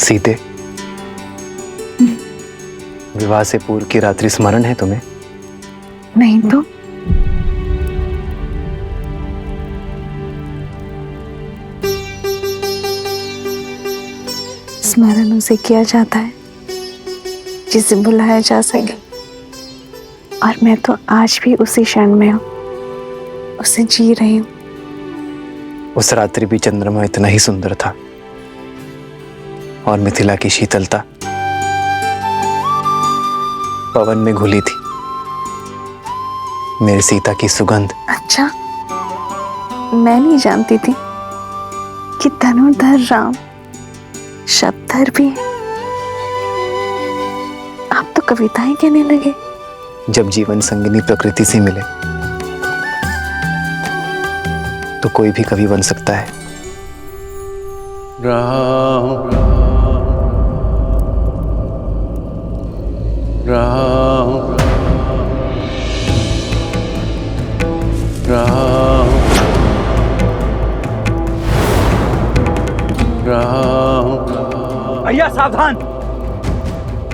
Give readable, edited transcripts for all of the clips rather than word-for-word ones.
सीते, विवाह से पूर्व की रात्रि स्मरण है तुम्हें? नहीं तो स्मरण उसे किया जाता है जिसे बुलाया जा सके, और मैं तो आज भी उसी क्षण में हूँ, उसे जी रही हूँ। उस रात्रि भी चंद्रमा इतना ही सुंदर था और मिथिला की शीतलता पवन में घुली थी। मेरी सीता की सुगंध। अच्छा, मैं नहीं जानती थी कि धनुर्धर राम शब्दधर भी है। आप तो कविताएं कहने लगे। जब जीवन संगिनी प्रकृति से मिले तो कोई भी कवि बन सकता है। राम राम राम राम। भैया सावधान,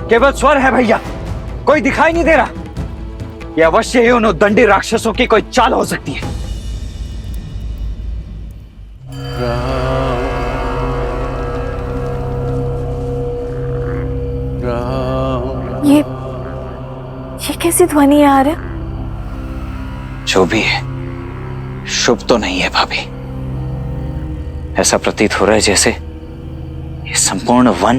केवल स्वर है भैया, कोई दिखाई नहीं दे रहा। यह अवश्य ही उन उद्दंडी राक्षसों की कोई चाल हो सकती है। ये कैसी ध्वनि आ रहा है? जो भी है, शुभ तो नहीं है भाभी। ऐसा प्रतीत हो रहा है जैसे ये संपूर्ण वन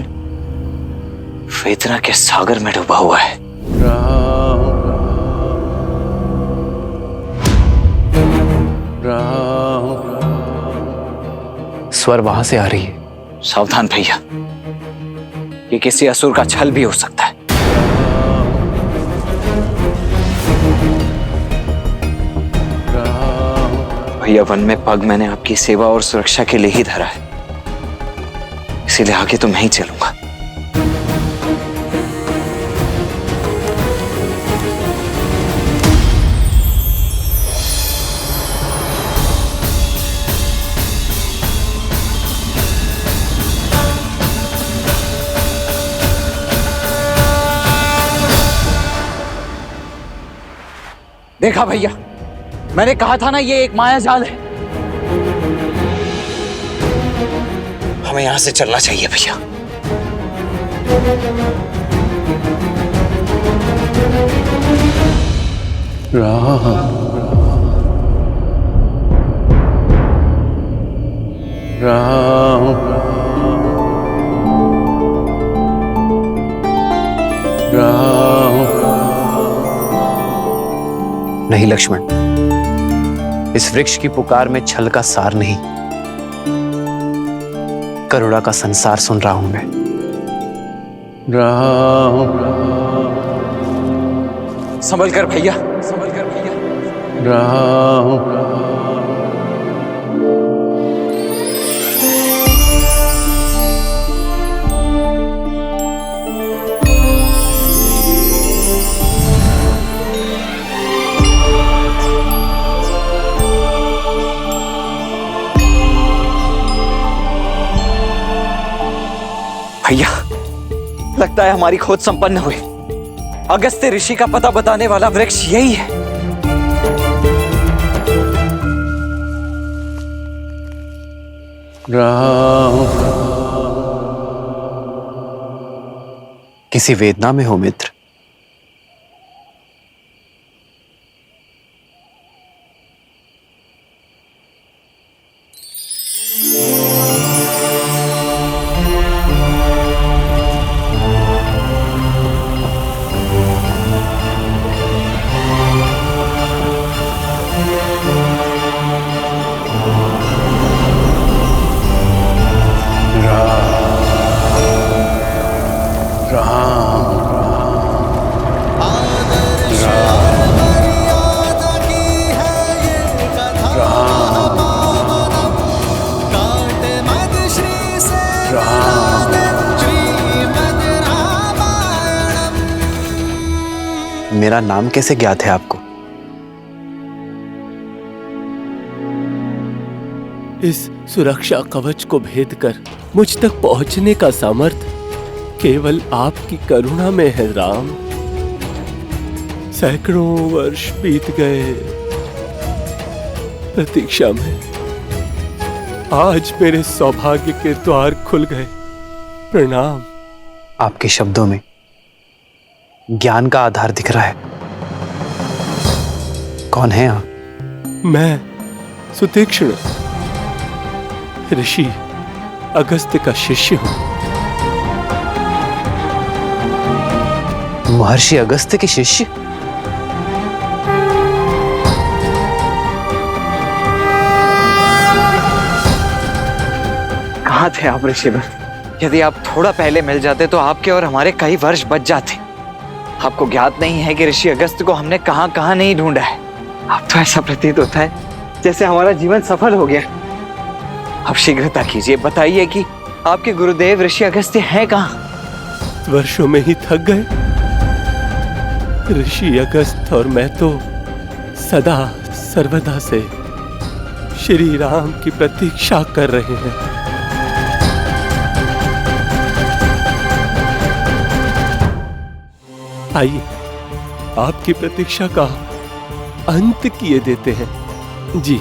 वेदना के सागर में डूबा हुआ है। राम राम। स्वर वहां से आ रही है। सावधान भैया, ये किसी असुर का छल भी हो सकता है। भैया, वन में पग मैंने आपकी सेवा और सुरक्षा के लिए ही धरा है, इसीलिए आगे तो मैं ही चलूंगा। देखा भैया, मैंने कहा था ना ये एक माया जाल है। हमें यहां से चलना चाहिए भैया। राम राम राम। नहीं लक्ष्मण, इस वृक्ष की पुकार में छल का सार नहीं, करुणा का संसार सुन रहा हूं मैं। राम संभल कर भैया, संभल कर भैया। राम भैया, लगता है हमारी खोज संपन्न हुई। अगस्त्य ऋषि का पता बताने वाला वृक्ष यही है। राम। किसी वेदना में हो मित्र। मेरा नाम कैसे ज्ञात है आपको? इस सुरक्षा कवच को भेद कर मुझ तक पहुंचने का सामर्थ्य केवल आपकी करुणा में है राम। सैकड़ों वर्ष बीत गए प्रतीक्षा में, आज मेरे सौभाग्य के द्वार खुल गए। प्रणाम। आपके शब्दों में ज्ञान का आधार दिख रहा है। कौन है आप? मैं सुतीक्ष्ण, ऋषि अगस्त्य का शिष्य हूं। महर्षि अगस्त्य के शिष्य? कहाँ थे आप ऋषिवर? यदि आप थोड़ा पहले मिल जाते तो आपके और हमारे कई वर्ष बच जाते। आपको ज्ञात नहीं है कि ऋषि अगस्त्य को हमने कहां कहां नहीं ढूंढा है। अब तो ऐसा प्रतीत होता है जैसे हमारा जीवन सफल हो गया। अब शीघ्रता कीजिए, बताइए कि आपके गुरुदेव ऋषि अगस्त्य हैं कहां? वर्षों में ही थक गए। ऋषि अगस्त्य और मैं तो सदा सर्वदा से श्री राम की प्रतीक्षा कर रहे हैं। आइए आपकी प्रतीक्षा का अंत किए देते हैं जी।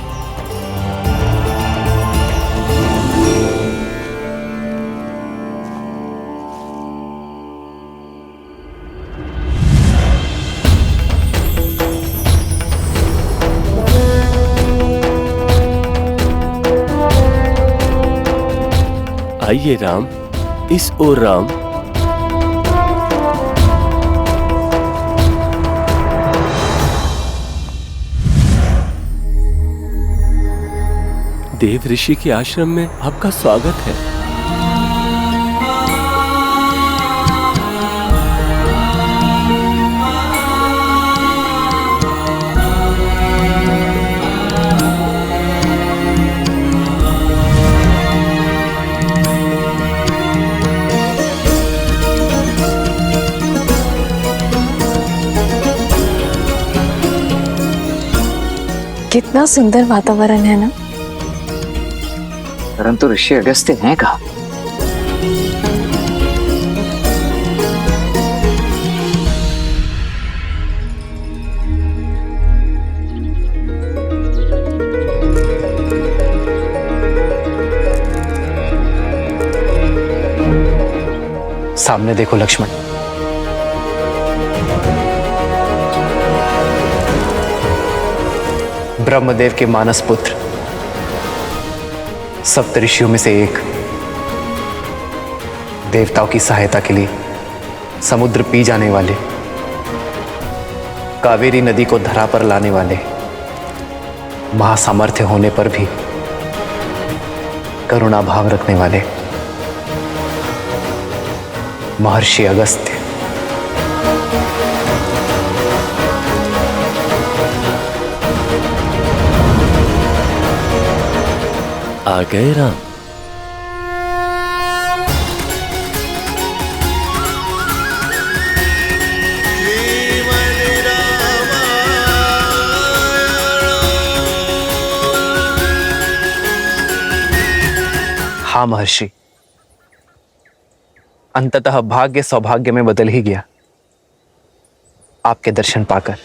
आइए राम, इस ओर राम। देव ऋषि के आश्रम में आपका स्वागत है। कितना सुंदर वातावरण है ना। परंतु ऋषि अगस्त्य हैं कहां? सामने देखो लक्ष्मण। ब्रह्मदेव के मानस पुत्र, सप्तऋषियों में से एक, देवताओं की सहायता के लिए समुद्र पी जाने वाले, कावेरी नदी को धरा पर लाने वाले, महासामर्थ्य होने पर भी करुणा भाव रखने वाले महर्षि अगस्त्य। आ गए राम। हाँ महर्षि, अंततः भाग्य सौभाग्य में बदल ही गया आपके दर्शन पाकर।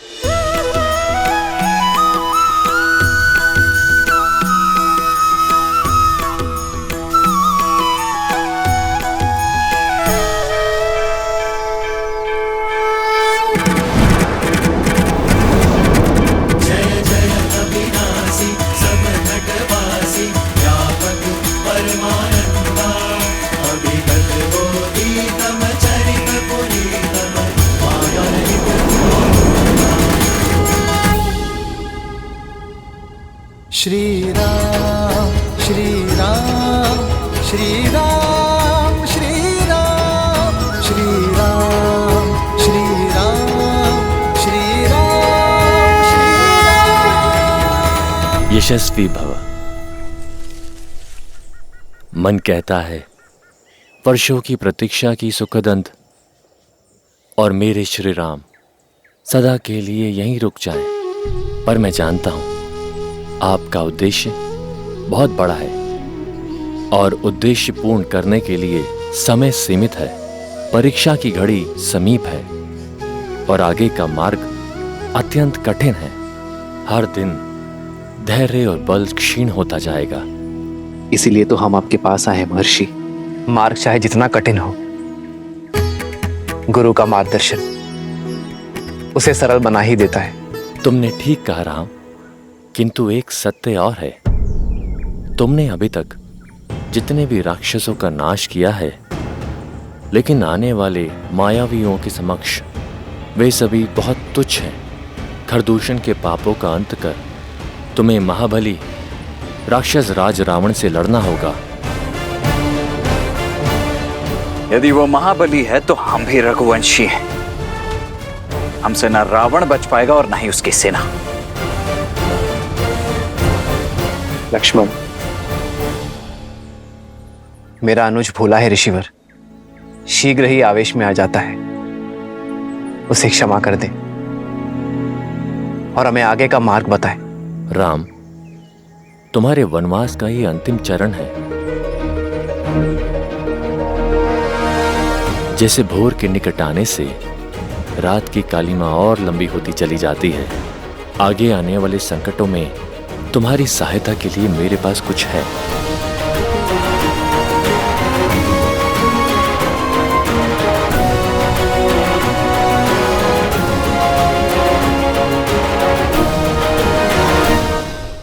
श्री राम श्री राम श्री राम श्री राम श्री राम श्री राम श्री राम श्री राम। यशस्वी भव। मन कहता है वर्षों की प्रतीक्षा की सुखद अंत और मेरे श्री राम सदा के लिए यहीं रुक जाएं। पर मैं जानता हूं आपका उद्देश्य बहुत बड़ा है और उद्देश्य पूर्ण करने के लिए समय सीमित है। परीक्षा की घड़ी समीप है और आगे का मार्ग अत्यंत कठिन है। हर दिन धैर्य और बल क्षीण होता जाएगा। इसीलिए तो हम आपके पास आए हैं महर्षि। मार्ग चाहे जितना कठिन हो, गुरु का मार्गदर्शन उसे सरल बना ही देता है। तुमने ठीक कहा राम, किंतु एक सत्य और है। तुमने अभी तक जितने भी राक्षसों का नाश किया है, लेकिन आने वाले मायावियों के समक्ष वे सभी बहुत तुच्छ हैं। खरदूषण के पापों का अंत कर तुम्हें महाबली राक्षस राज रावण से लड़ना होगा। यदि वो महाबली है तो हम भी रघुवंशी हैं। हमसे ना रावण बच पाएगा और ना ही उसकी सेना। लक्ष्मण, मेरा अनुज भोला है ऋषिवर, शीघ्र ही आवेश में आ जाता है। उसे क्षमा कर दे और हमें आगे का मार्ग बताए। राम, तुम्हारे वनवास का ही अंतिम चरण है। जैसे भोर के निकट आने से रात की कालिमा और लंबी होती चली जाती है, आगे आने वाले संकटों में तुम्हारी सहायता के लिए मेरे पास कुछ है।